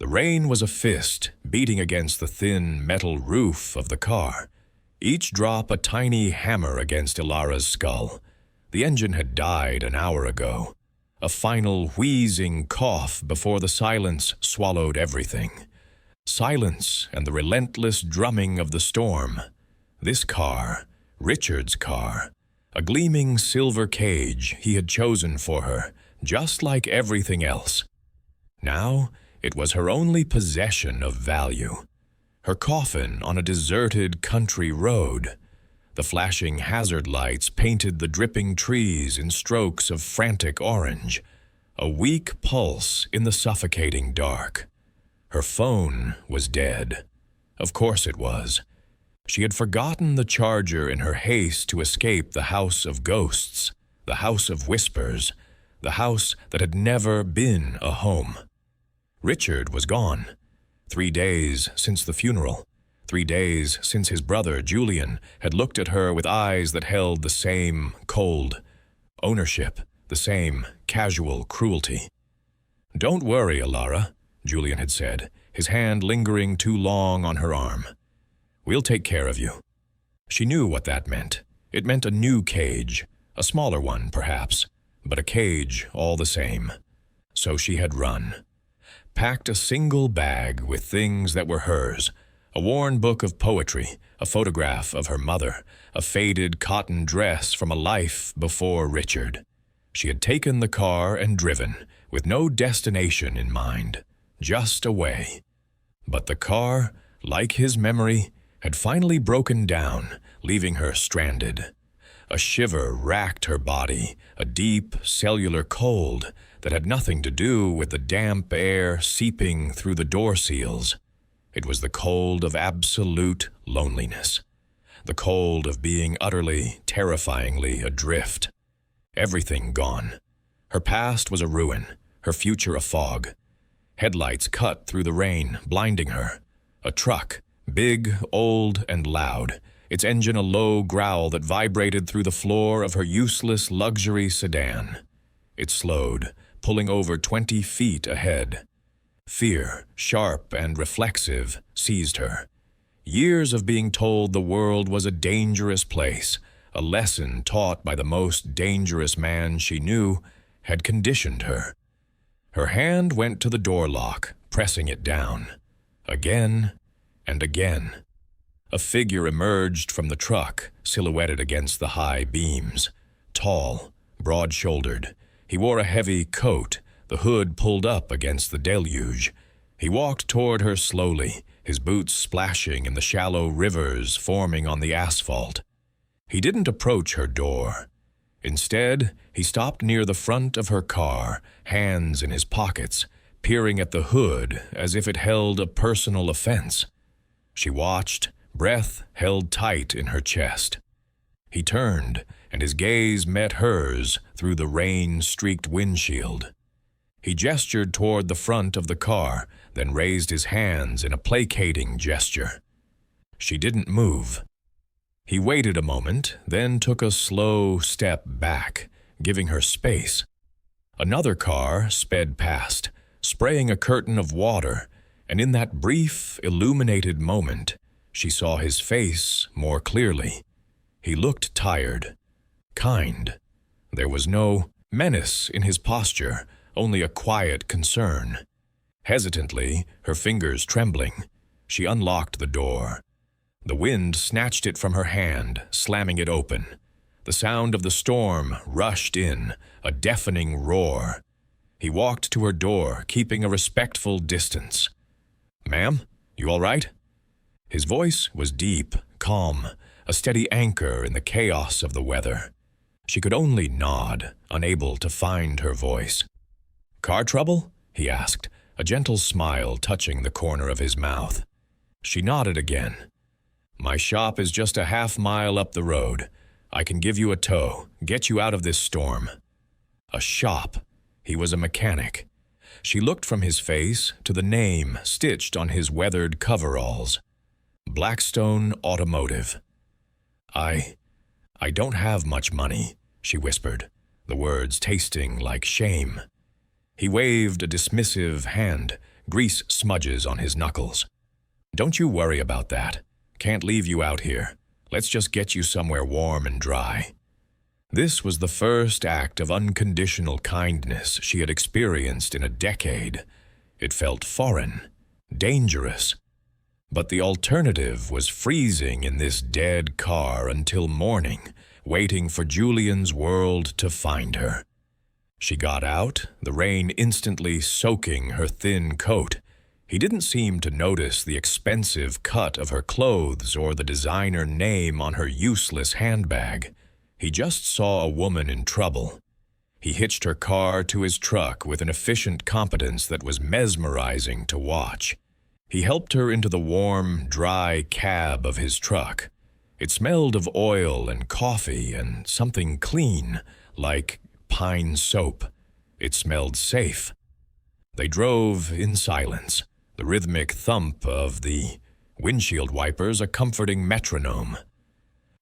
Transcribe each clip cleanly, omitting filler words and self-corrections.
The rain was a fist beating against the thin metal roof of the car, each drop a tiny hammer against Elara's skull. The engine had died an hour ago, a final wheezing cough before the silence swallowed everything. Silence and the relentless drumming of the storm. This car, Richard's car, a gleaming silver cage he had chosen for her, just like everything else. Now, it was her only possession of value. Her coffin on a deserted country road. The flashing hazard lights painted the dripping trees in strokes of frantic orange, a weak pulse in the suffocating dark. Her phone was dead. Of course it was. She had forgotten the charger in her haste to escape the house of ghosts, the house of whispers, the house that had never been a home. Richard was gone. 3 days since the funeral. 3 days since his brother, Julian, had looked at her with eyes that held the same cold ownership, the same casual cruelty. "Don't worry, Elara," Julian had said, his hand lingering too long on her arm. "We'll take care of you." She knew what that meant. It meant a new cage, a smaller one, perhaps, but a cage all the same. So she had run. Packed a single bag with things that were hers, a worn book of poetry, a photograph of her mother, a faded cotton dress from a life before Richard. She had taken the car and driven, with no destination in mind, just away. But the car, like his memory, had finally broken down, leaving her stranded. A shiver racked her body, a deep, cellular cold that had nothing to do with the damp air seeping through the door seals. It was the cold of absolute loneliness, the cold of being utterly, terrifyingly adrift. Everything gone. Her past was a ruin, her future a fog. Headlights cut through the rain, blinding her. A truck, big, old, and loud, its engine a low growl that vibrated through the floor of her useless luxury sedan. It slowed, pulling over 20 feet ahead. Fear, sharp and reflexive, seized her. Years of being told the world was a dangerous place, a lesson taught by the most dangerous man she knew, had conditioned her. Her hand went to the door lock, pressing it down. Again and again. A figure emerged from the truck, silhouetted against the high beams. Tall, broad-shouldered. He wore a heavy coat, the hood pulled up against the deluge. He walked toward her slowly, his boots splashing in the shallow rivers forming on the asphalt. He didn't approach her door. Instead, he stopped near the front of her car, hands in his pockets, peering at the hood as if it held a personal offense. She watched, breath held tight in her chest. He turned, and his gaze met hers through the rain-streaked windshield. He gestured toward the front of the car, then raised his hands in a placating gesture. She didn't move. He waited a moment, then took a slow step back, giving her space. Another car sped past, spraying a curtain of water, and in that brief, illuminated moment, she saw his face more clearly. He looked tired, kind. There was no menace in his posture, only a quiet concern. Hesitantly, her fingers trembling, she unlocked the door. The wind snatched it from her hand, slamming it open. The sound of the storm rushed in, a deafening roar. He walked to her door, keeping a respectful distance. "Ma'am, you all right?" His voice was deep, calm, a steady anchor in the chaos of the weather. She could only nod, unable to find her voice. "Car trouble?" he asked, a gentle smile touching the corner of his mouth. She nodded again. "My shop is just a half-mile up the road. I can give you a tow, get you out of this storm." A shop. He was a mechanic. She looked from his face to the name stitched on his weathered coveralls. Blackstone Automotive. I don't have much money," she whispered, the words tasting like shame. He waved a dismissive hand, grease smudges on his knuckles. "Don't you worry about that. Can't leave you out here. Let's just get you somewhere warm and dry." This was the first act of unconditional kindness she had experienced in a decade. It felt foreign, dangerous. But the alternative was freezing in this dead car until morning, waiting for Julian's world to find her. She got out, the rain instantly soaking her thin coat. He didn't seem to notice the expensive cut of her clothes or the designer name on her useless handbag. He just saw a woman in trouble. He hitched her car to his truck with an efficient competence that was mesmerizing to watch. He helped her into the warm, dry cab of his truck. It smelled of oil and coffee and something clean, like pine soap. It smelled safe. They drove in silence, the rhythmic thump of the windshield wipers a comforting metronome.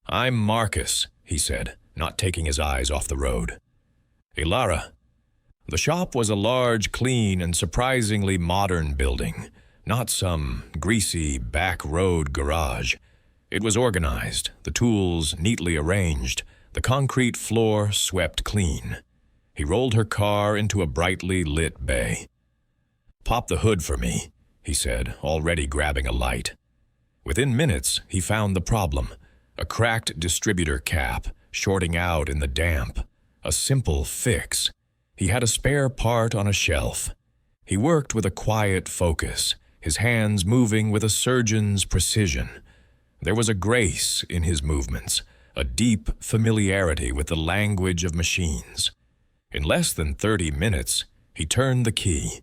"I'm Marcus," he said, not taking his eyes off the road. "Elara." The shop was a large, clean, and surprisingly modern building, not some greasy back road garage. It was organized, the tools neatly arranged, the concrete floor swept clean. He rolled her car into a brightly lit bay. "Pop the hood for me," he said, already grabbing a light. Within minutes, he found the problem. A cracked distributor cap, shorting out in the damp. A simple fix. He had a spare part on a shelf. He worked with a quiet focus, his hands moving with a surgeon's precision. There was a grace in his movements, a deep familiarity with the language of machines. In less than 30 minutes, he turned the key.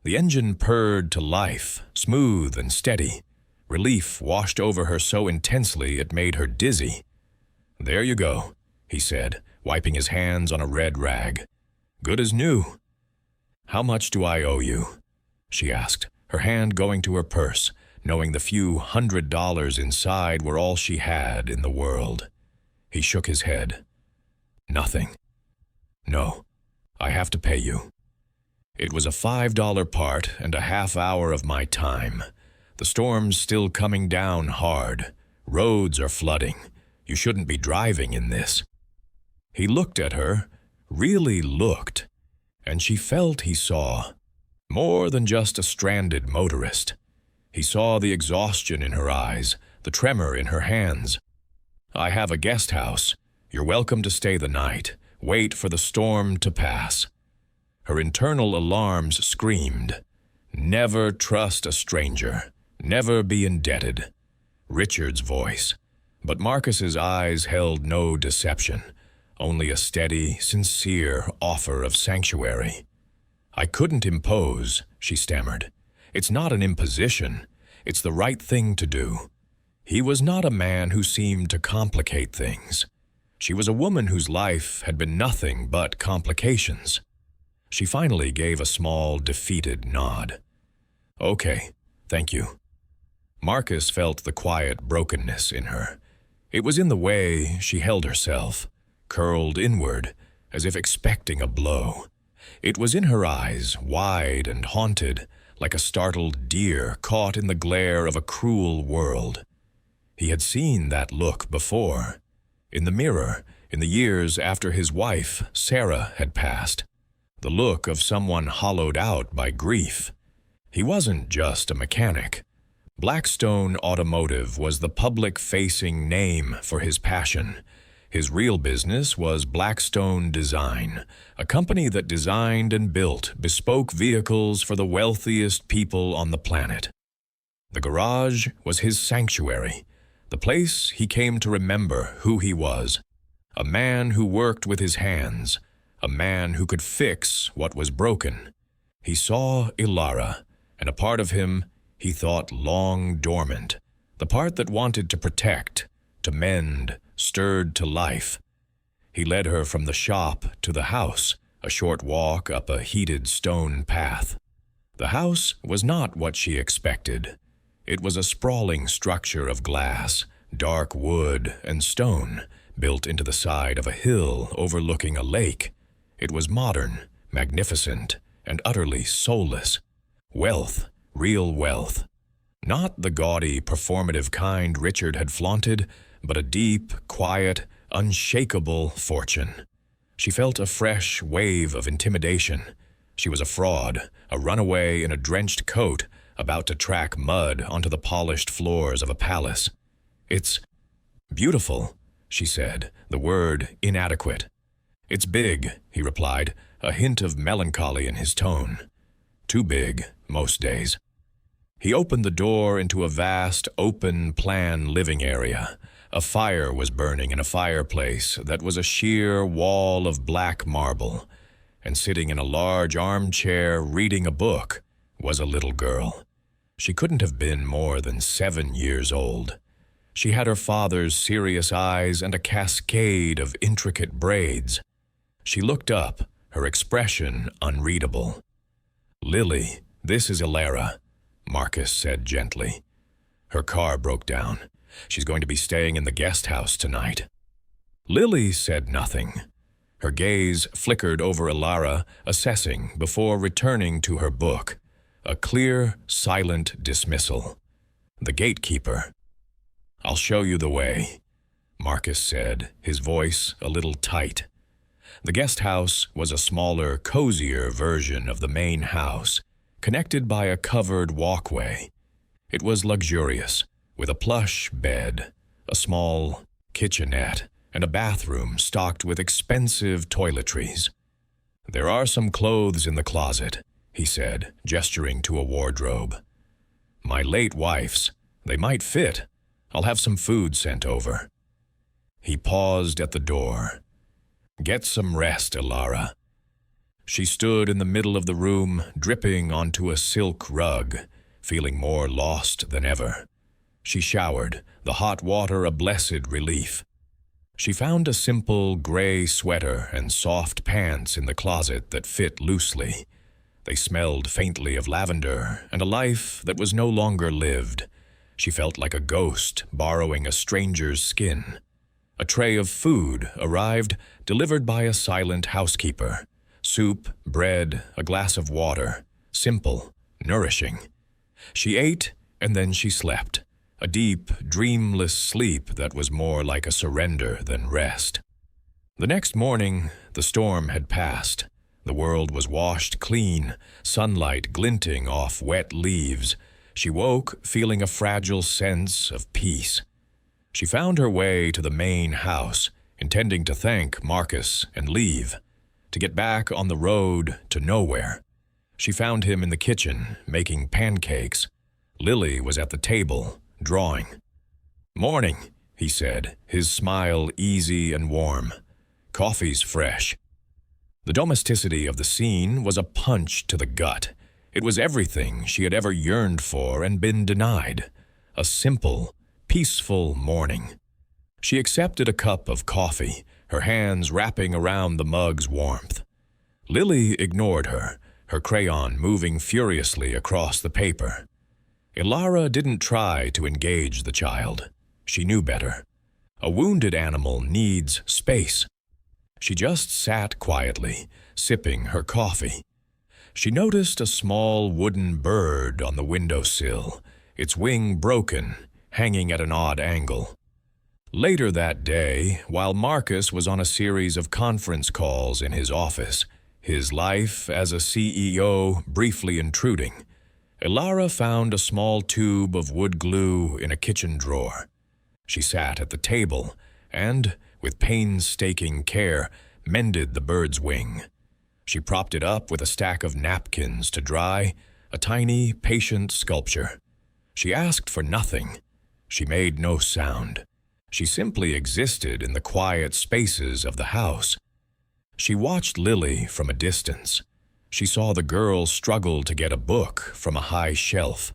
The engine purred to life, smooth and steady. Relief washed over her so intensely it made her dizzy. "There you go," he said, wiping his hands on a red rag. "Good as new." "How much do I owe you?" she asked, her hand going to her purse, knowing the few $100 inside were all she had in the world. He shook his head. "Nothing. No, I have to pay you." It was a $5 part and a half hour of my time. The storm's still coming down hard. Roads are flooding. You shouldn't be driving in this. He looked at her, really looked, and she felt he saw more than just a stranded motorist. He saw the exhaustion in her eyes, the tremor in her hands. "I have a guest house. You're welcome to stay the night. Wait for the storm to pass." Her internal alarms screamed, "Never trust a stranger. Never be indebted." Richard's voice. But Marcus's eyes held no deception, only a steady, sincere offer of sanctuary. "I couldn't impose," she stammered. "It's not an imposition. It's the right thing to do." He was not a man who seemed to complicate things. She was a woman whose life had been nothing but complications. She finally gave a small, defeated nod. "Okay, thank you." Marcus felt the quiet brokenness in her. It was in the way she held herself, curled inward, as if expecting a blow. It was in her eyes, wide and haunted, like a startled deer caught in the glare of a cruel world. He had seen that look before, in the mirror, in the years after his wife, Sarah, had passed. The look of someone hollowed out by grief. He wasn't just a mechanic. Blackstone Automotive was the public-facing name for his passion. His real business was Blackstone Design, a company that designed and built bespoke vehicles for the wealthiest people on the planet. The garage was his sanctuary, the place he came to remember who he was. A man who worked with his hands, a man who could fix what was broken. He saw Elara, and a part of him he thought long dormant, the part that wanted to protect, to mend, stirred to life. He led her from the shop to the house, a short walk up a heated stone path. The house was not what she expected. It was a sprawling structure of glass, dark wood, and stone, built into the side of a hill overlooking a lake. It was modern, magnificent, and utterly soulless. Wealth, real wealth. Not the gaudy, performative kind Richard had flaunted, but a deep, quiet, unshakable fortune. She felt a fresh wave of intimidation. She was a fraud, a runaway in a drenched coat, about to track mud onto the polished floors of a palace. "It's beautiful," she said, the word inadequate. "It's big," he replied, a hint of melancholy in his tone. Too big, most days. He opened the door into a vast, open-plan living area. A fire was burning in a fireplace that was a sheer wall of black marble, and sitting in a large armchair reading a book was a little girl. She couldn't have been more than 7 years old. She had her father's serious eyes and a cascade of intricate braids. She looked up, her expression unreadable. "Lily, this is Elara," Marcus said gently. "Her car broke down. She's going to be staying in the guest house tonight." Lily said nothing. Her gaze flickered over Elara, assessing before returning to her book. A clear, silent dismissal. The gatekeeper. "I'll show you the way," Marcus said, his voice a little tight. The guest house was a smaller, cozier version of the main house, connected by a covered walkway. It was luxurious, with a plush bed, a small kitchenette, and a bathroom stocked with expensive toiletries. "There are some clothes in the closet," he said, gesturing to a wardrobe. "My late wife's. They might fit. I'll have some food sent over." He paused at the door. "Get some rest, Elara." She stood in the middle of the room, dripping onto a silk rug, feeling more lost than ever. She showered, the hot water a blessed relief. She found a simple gray sweater and soft pants in the closet that fit loosely. They smelled faintly of lavender and a life that was no longer lived. She felt like a ghost borrowing a stranger's skin. A tray of food arrived, delivered by a silent housekeeper. Soup, bread, a glass of water. Simple, nourishing. She ate, and then she slept. A deep, dreamless sleep that was more like a surrender than rest. The next morning, the storm had passed. The world was washed clean, sunlight glinting off wet leaves. She woke, feeling a fragile sense of peace. She found her way to the main house, intending to thank Marcus and leave, to get back on the road to nowhere. She found him in the kitchen, making pancakes. Lily was at the table, drawing. "Morning," he said, his smile easy and warm. "Coffee's fresh." The domesticity of the scene was a punch to the gut. It was everything she had ever yearned for and been denied. A simple, peaceful morning. She accepted a cup of coffee, her hands wrapping around the mug's warmth. Lily ignored her, her crayon moving furiously across the paper. Elara didn't try to engage the child. She knew better. A wounded animal needs space. She just sat quietly, sipping her coffee. She noticed a small wooden bird on the windowsill, its wing broken, hanging at an odd angle. Later that day, while Marcus was on a series of conference calls in his office, his life as a CEO briefly intruding, Elara found a small tube of wood glue in a kitchen drawer. She sat at the table and, with painstaking care, mended the bird's wing. She propped it up with a stack of napkins to dry, a tiny, patient sculpture. She asked for nothing. She made no sound. She simply existed in the quiet spaces of the house. She watched Lily from a distance. She saw the girl struggle to get a book from a high shelf.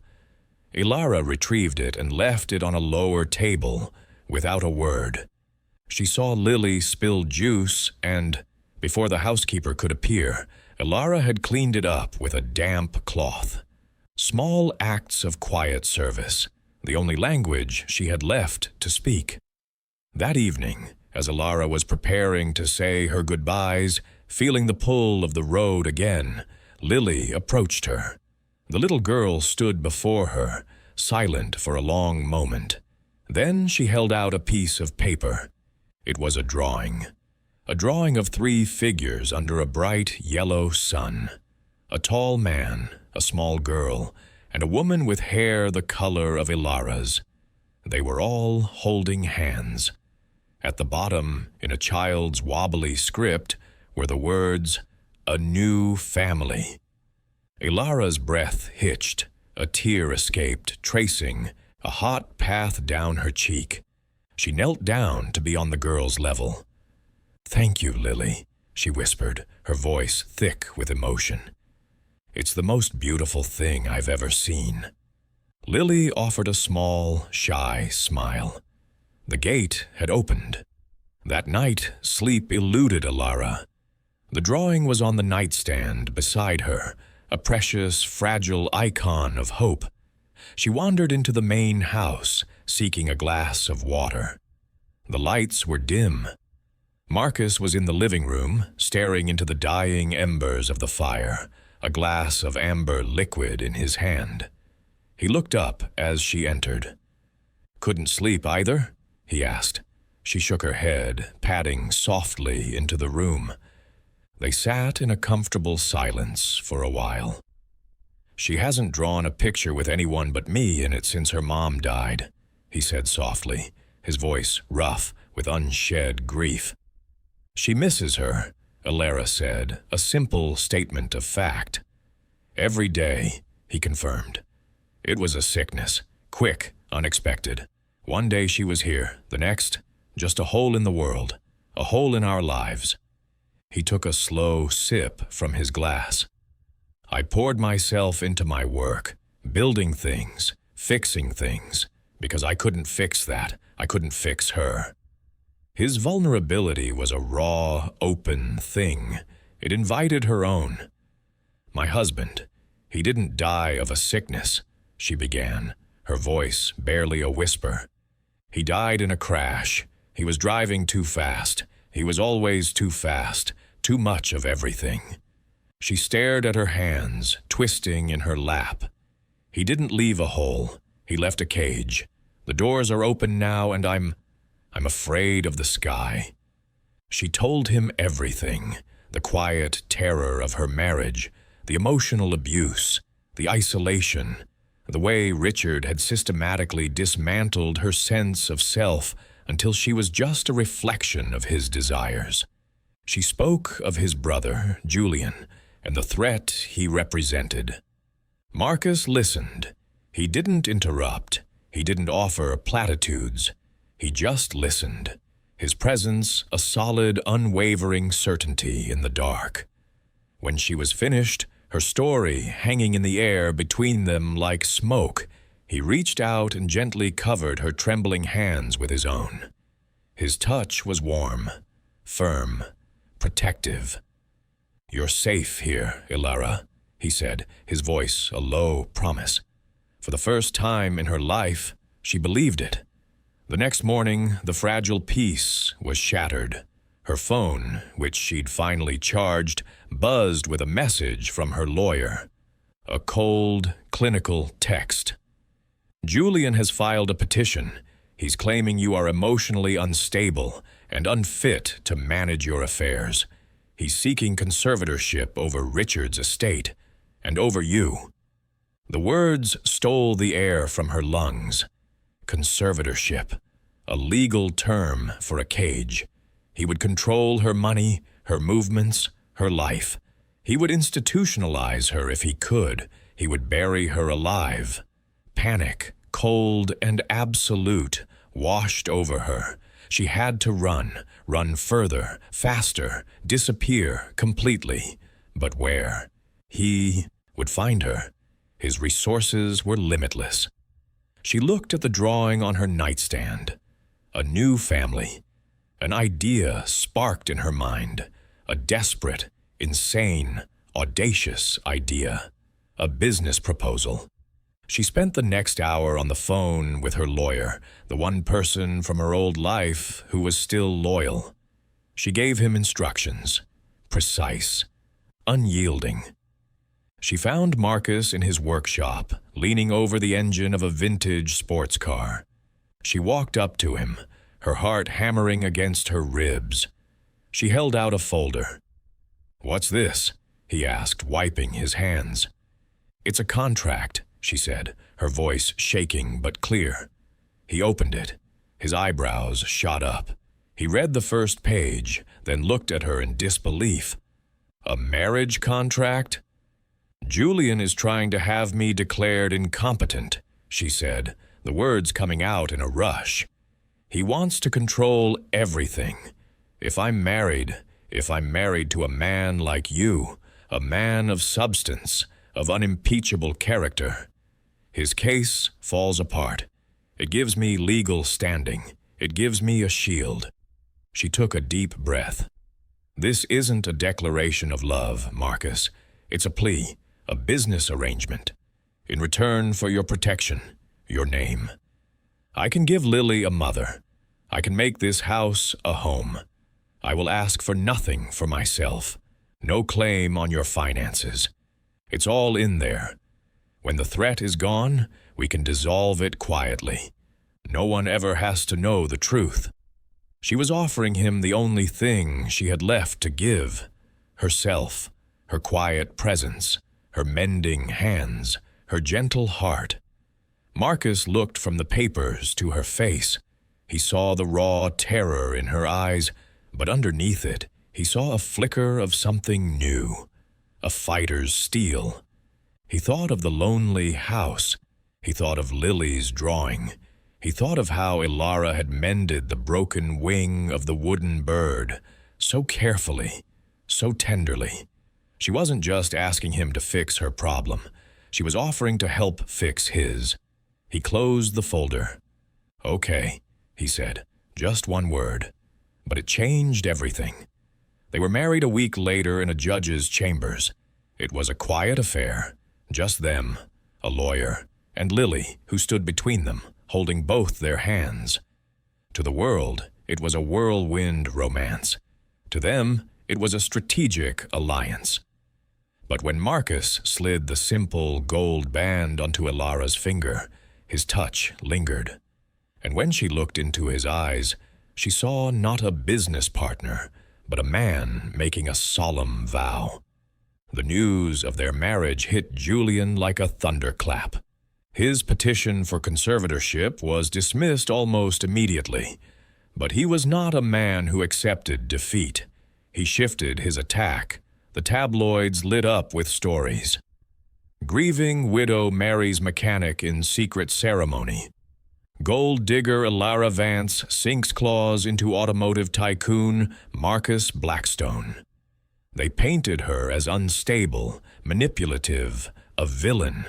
Elara retrieved it and left it on a lower table, without a word. She saw Lily spill juice and, before the housekeeper could appear, Elara had cleaned it up with a damp cloth. Small acts of quiet service, the only language she had left to speak. That evening, as Elara was preparing to say her goodbyes, feeling the pull of the road again, Lily approached her. The little girl stood before her, silent for a long moment. Then she held out a piece of paper. It was a drawing of 3 figures under a bright yellow sun. A tall man, a small girl, and a woman with hair the color of Elara's. They were all holding hands. At the bottom, in a child's wobbly script, were the words, "A new family." Elara's breath hitched, a tear escaped, tracing a hot path down her cheek. She knelt down to be on the girl's level. "Thank you, Lily," she whispered, her voice thick with emotion. "It's the most beautiful thing I've ever seen." Lily offered a small, shy smile. The gate had opened. That night, sleep eluded Elara. The drawing was on the nightstand beside her, a precious, fragile icon of hope. She wandered into the main house, seeking a glass of water. The lights were dim. Marcus was in the living room, staring into the dying embers of the fire, a glass of amber liquid in his hand. He looked up as she entered. "Couldn't sleep either?" he asked. She shook her head, padding softly into the room. They sat in a comfortable silence for a while. "She hasn't drawn a picture with anyone but me in it since her mom died," he said softly, his voice rough with unshed grief. "She misses her," Elara said, a simple statement of fact. "Every day," he confirmed. "It was a sickness, quick, unexpected. One day she was here, the next, just a hole in the world, a hole in our lives." He took a slow sip from his glass. "I poured myself into my work, building things, fixing things, because I couldn't fix that. I couldn't fix her." His vulnerability was a raw, open thing. It invited her own. "My husband, he didn't die of a sickness," she began, her voice barely a whisper. "He died in a crash. He was driving too fast. He was always too fast, too much of everything." She stared at her hands, twisting in her lap. "He didn't leave a hole. He left a cage. The doors are open now, and I'm afraid of the sky." She told him everything, the quiet terror of her marriage, the emotional abuse, the isolation, the way Richard had systematically dismantled her sense of self until she was just a reflection of his desires. She spoke of his brother, Julian, and the threat he represented. Marcus listened. He didn't interrupt. He didn't offer platitudes. He just listened, his presence a solid, unwavering certainty in the dark. When she was finished, her story hanging in the air between them like smoke, he reached out and gently covered her trembling hands with his own. His touch was warm, firm, protective. "You're safe here, Elara," he said, his voice a low promise. For the first time in her life, she believed it. The next morning, the fragile peace was shattered. Her phone, which she'd finally charged, buzzed with a message from her lawyer. A cold, clinical text. "Julian has filed a petition. He's claiming you are emotionally unstable and unfit to manage your affairs. He's seeking conservatorship over Richard's estate and over you." The words stole the air from her lungs. Conservatorship, a legal term for a cage. He would control her money, her movements, her life. He would institutionalize her if he could. He would bury her alive. Panic, cold and absolute, washed over her. She had to run further, faster, disappear completely. But where? He would find her. His resources were limitless. She looked at the drawing on her nightstand. A new family. An idea sparked in her mind. A desperate, insane, audacious idea. A business proposal. She spent the next hour on the phone with her lawyer, the one person from her old life who was still loyal. She gave him instructions. Precise. Unyielding. She found Marcus in his workshop, leaning over the engine of a vintage sports car. She walked up to him, her heart hammering against her ribs. She held out a folder. "What's this?" he asked, wiping his hands. "It's a contract," she said, her voice shaking but clear. He opened it. His eyebrows shot up. He read the first page, then looked at her in disbelief. "A marriage contract?" "Julian is trying to have me declared incompetent," she said, the words coming out in a rush. "He wants to control everything. If I'm married to a man like you, a man of substance, of unimpeachable character, his case falls apart. It gives me legal standing. It gives me a shield." She took a deep breath. "This isn't a declaration of love, Marcus. It's a plea, a business arrangement. In return for your protection, your name. I can give Lily a mother. I can make this house a home. I will ask for nothing for myself. No claim on your finances. It's all in there. When the threat is gone, we can dissolve it quietly. No one ever has to know the truth." She was offering him the only thing she had left to give: herself, her quiet presence, her mending hands, her gentle heart. Marcus looked from the papers to her face. He saw the raw terror in her eyes, but underneath it, he saw a flicker of something new, a fighter's steel. He thought of the lonely house. He thought of Lily's drawing. He thought of how Elara had mended the broken wing of the wooden bird, so carefully, so tenderly. She wasn't just asking him to fix her problem. She was offering to help fix his. He closed the folder. "Okay," he said, just one word. But it changed everything. They were married a week later in a judge's chambers. It was a quiet affair, just them, a lawyer, and Lily, who stood between them, holding both their hands. To the world, it was a whirlwind romance. To them, it was a strategic alliance. But when Marcus slid the simple gold band onto Elara's finger, his touch lingered. And when she looked into his eyes, she saw not a business partner, but a man making a solemn vow. The news of their marriage hit Julian like a thunderclap. His petition for conservatorship was dismissed almost immediately, but he was not a man who accepted defeat. He shifted his attack. The tabloids lit up with stories. Grieving widow marries mechanic in secret ceremony. Gold digger Elara Vance sinks claws into automotive tycoon Marcus Blackstone. They painted her as unstable, manipulative, a villain.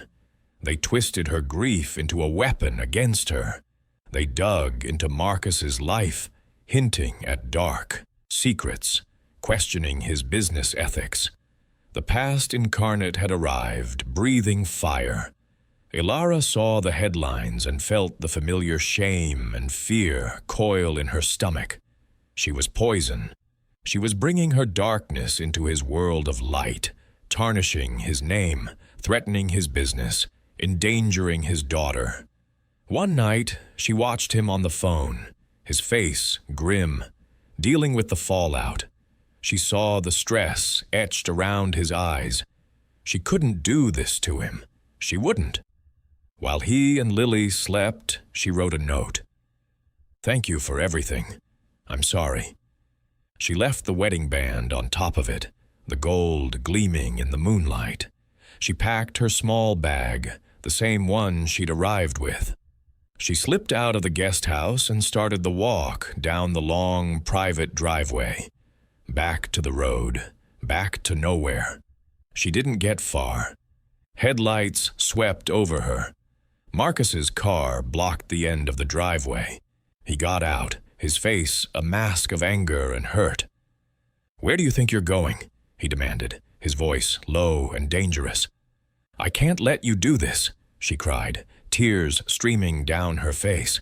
They twisted her grief into a weapon against her. They dug into Marcus's life, hinting at dark secrets, questioning his business ethics. The past incarnate had arrived, breathing fire. Elara saw the headlines and felt the familiar shame and fear coil in her stomach. She was poison. She was bringing her darkness into his world of light, tarnishing his name, threatening his business, endangering his daughter. One night, she watched him on the phone, his face grim, dealing with the fallout. She saw the stress etched around his eyes. She couldn't do this to him. She wouldn't. While he and Lily slept, she wrote a note. "Thank you for everything. I'm sorry." She left the wedding band on top of it, the gold gleaming in the moonlight. She packed her small bag, the same one she'd arrived with. She slipped out of the guest house and started the walk down the long, private driveway. Back to the road, back to nowhere. She didn't get far. Headlights swept over her. Marcus's car blocked the end of the driveway. He got out, his face a mask of anger and hurt. "Where do you think you're going?" he demanded, his voice low and dangerous. "I can't let you do this," she cried, tears streaming down her face.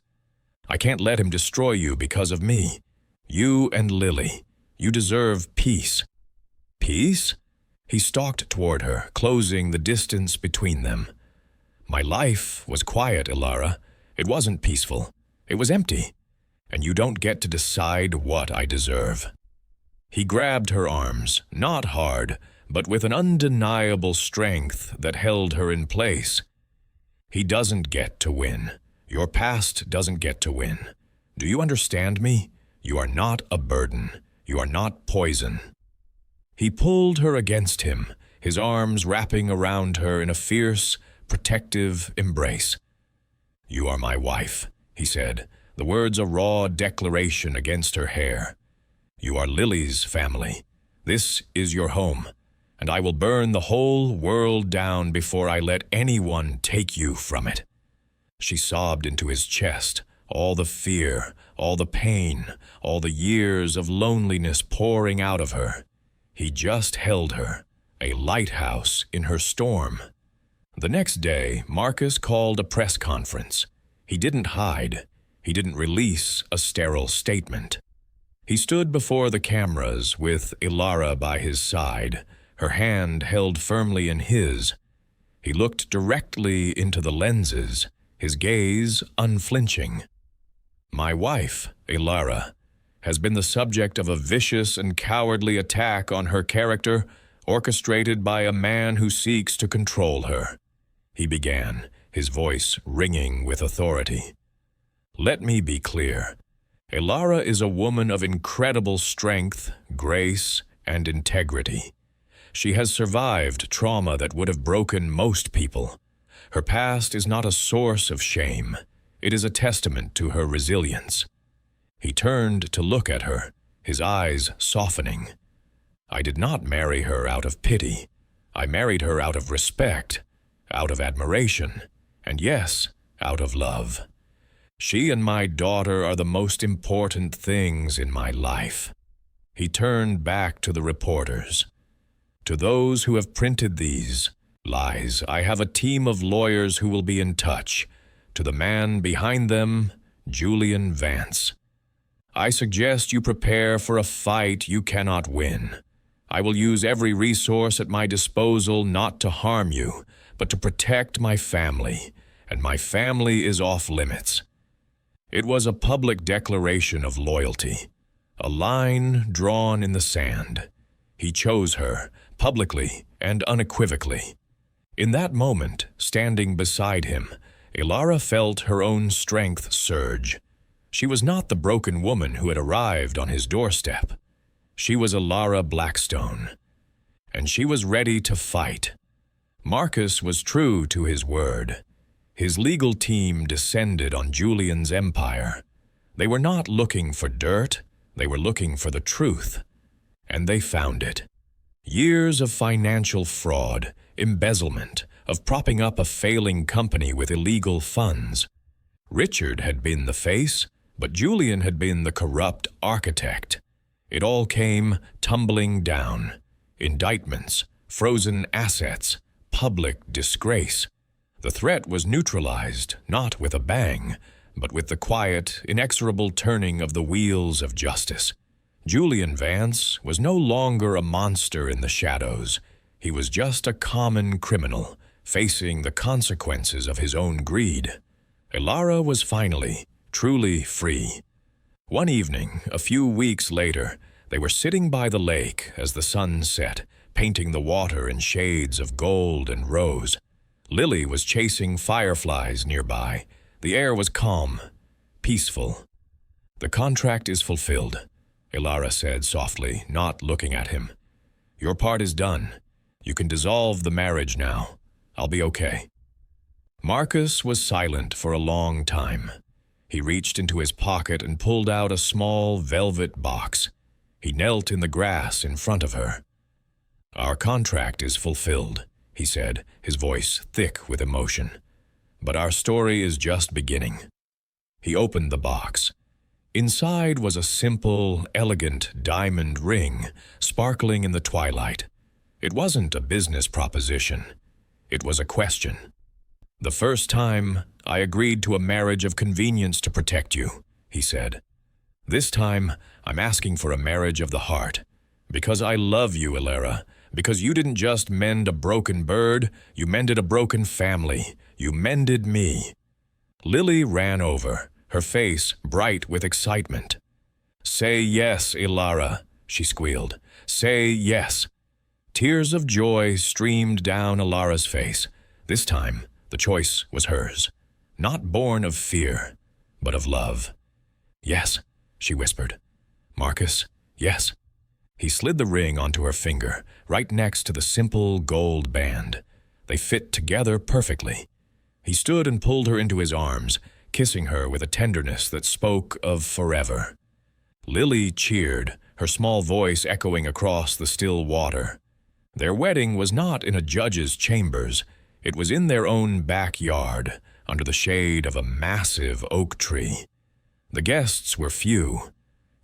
"I can't let him destroy you because of me. You and Lily. You deserve peace." "Peace?" He stalked toward her, closing the distance between them. My life was quiet, Elara. It wasn't peaceful. It was empty. And you don't get to decide what I deserve. He grabbed her arms, not hard, but with an undeniable strength that held her in place. He doesn't get to win. Your past doesn't get to win. Do you understand me? You are not a burden. You are not poison. He pulled her against him, his arms wrapping around her in a fierce, protective embrace. You are my wife, he said, the words a raw declaration against her hair. You are Lily's family. This is your home, and I will burn the whole world down before I let anyone take you from it. She sobbed into his chest, all the fear, all the pain, all the years of loneliness pouring out of her. He just held her, a lighthouse in her storm. The next day, Marcus called a press conference. He didn't hide. He didn't release a sterile statement. He stood before the cameras with Elara by his side, her hand held firmly in his. He looked directly into the lenses, his gaze unflinching. My wife, Elara, has been the subject of a vicious and cowardly attack on her character, orchestrated by a man who seeks to control her. He began, his voice ringing with authority. Let me be clear. Elara is a woman of incredible strength, grace, and integrity. She has survived trauma that would have broken most people. Her past is not a source of shame. It is a testament to her resilience. He turned to look at her, his eyes softening. I did not marry her out of pity. I married her out of respect, out of admiration, and yes, out of love. She and my daughter are the most important things in my life. He turned back to the reporters. To those who have printed these lies, I have a team of lawyers who will be in touch. To the man behind them, Julian Vance. I suggest you prepare for a fight you cannot win. I will use every resource at my disposal not to harm you, but to protect my family, and my family is off limits. It was a public declaration of loyalty, a line drawn in the sand. He chose her, publicly and unequivocally. In that moment, standing beside him, Elara felt her own strength surge. She was not the broken woman who had arrived on his doorstep. She was Elara Blackstone, and she was ready to fight. Marcus was true to his word. His legal team descended on Julian's empire. They were not looking for dirt, they were looking for the truth. And they found it. Years of financial fraud, embezzlement, of propping up a failing company with illegal funds. Richard had been the face, but Julian had been the corrupt architect. It all came tumbling down. Indictments, frozen assets, public disgrace. The threat was neutralized, not with a bang, but with the quiet, inexorable turning of the wheels of justice. Julian Vance was no longer a monster in the shadows. He was just a common criminal, facing the consequences of his own greed. Elara was finally, truly free. One evening, a few weeks later, they were sitting by the lake as the sun set, painting the water in shades of gold and rose. Lily was chasing fireflies nearby. The air was calm, peaceful. The contract is fulfilled, Elara said softly, not looking at him. Your part is done. You can dissolve the marriage now. I'll be okay. Marcus was silent for a long time. He reached into his pocket and pulled out a small velvet box. He knelt in the grass in front of her. Our contract is fulfilled, he said, his voice thick with emotion. But our story is just beginning. He opened the box. Inside was a simple, elegant diamond ring, sparkling in the twilight. It wasn't a business proposition. It was a question. The first time, I agreed to a marriage of convenience to protect you, he said. This time, I'm asking for a marriage of the heart. Because I love you, Elara. Because you didn't just mend a broken bird, you mended a broken family. You mended me." Lily ran over, her face bright with excitement. "Say yes, Elara," she squealed. "Say yes." Tears of joy streamed down Elara's face. This time, the choice was hers. Not born of fear, but of love. "Yes," she whispered. "Marcus, yes." He slid the ring onto her finger, right next to the simple gold band. They fit together perfectly. He stood and pulled her into his arms, kissing her with a tenderness that spoke of forever. Lily cheered, her small voice echoing across the still water. Their wedding was not in a judge's chambers. It was in their own backyard, under the shade of a massive oak tree. The guests were few.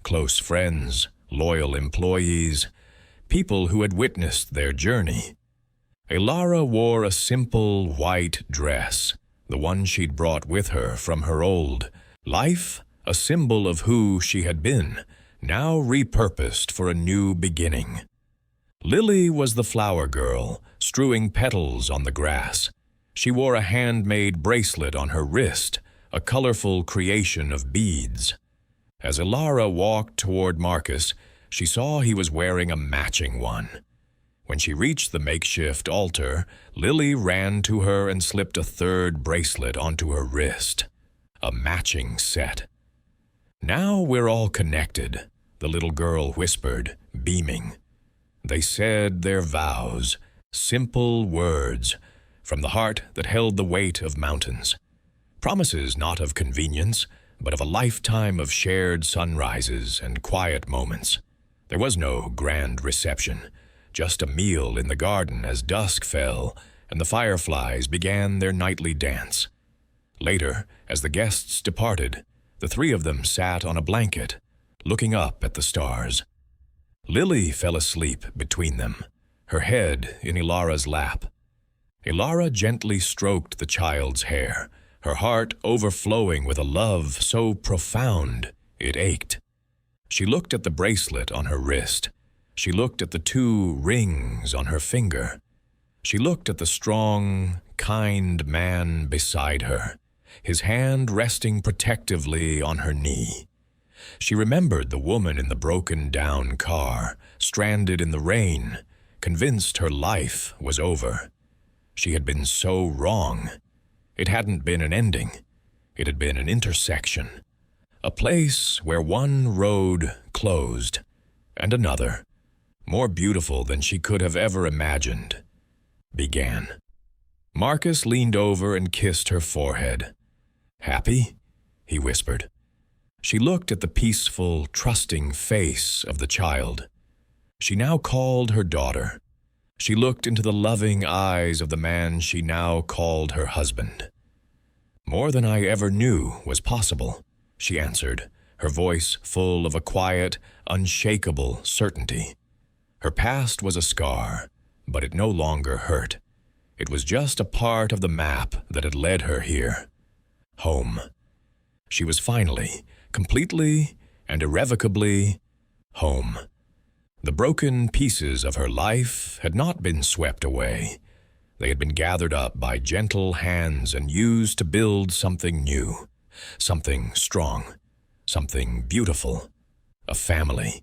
Close friends, loyal employees, people who had witnessed their journey. Elara wore a simple white dress, the one she'd brought with her from her old life, a symbol of who she had been, now repurposed for a new beginning. Lily was the flower girl, strewing petals on the grass. She wore a handmade bracelet on her wrist, a colorful creation of beads. As Elara walked toward Marcus, she saw he was wearing a matching one. When she reached the makeshift altar, Lily ran to her and slipped a third bracelet onto her wrist, a matching set. "Now we're all connected," the little girl whispered, beaming. They said their vows, simple words, from the heart that held the weight of mountains. Promises not of convenience, but of a lifetime of shared sunrises and quiet moments. There was no grand reception, just a meal in the garden as dusk fell and the fireflies began their nightly dance. Later, as the guests departed, the three of them sat on a blanket, looking up at the stars. Lily fell asleep between them, her head in Elara's lap. Elara gently stroked the child's hair, her heart overflowing with a love so profound it ached. She looked at the bracelet on her wrist. She looked at the 2 rings on her finger. She looked at the strong, kind man beside her, his hand resting protectively on her knee. She remembered the woman in the broken-down car, stranded in the rain, convinced her life was over. She had been so wrong. It hadn't been an ending. It had been an intersection, a place where one road closed and another, more beautiful than she could have ever imagined, began. Marcus leaned over and kissed her forehead. "Happy?" he whispered. She looked at the peaceful, trusting face of the child. She now called her daughter. She looked into the loving eyes of the man she now called her husband. "More than I ever knew was possible," she answered, her voice full of a quiet, unshakable certainty. Her past was a scar, but it no longer hurt. It was just a part of the map that had led her here. Home. She was finally, completely and irrevocably home. The broken pieces of her life had not been swept away. They had been gathered up by gentle hands and used to build something new, something strong, something beautiful, a family.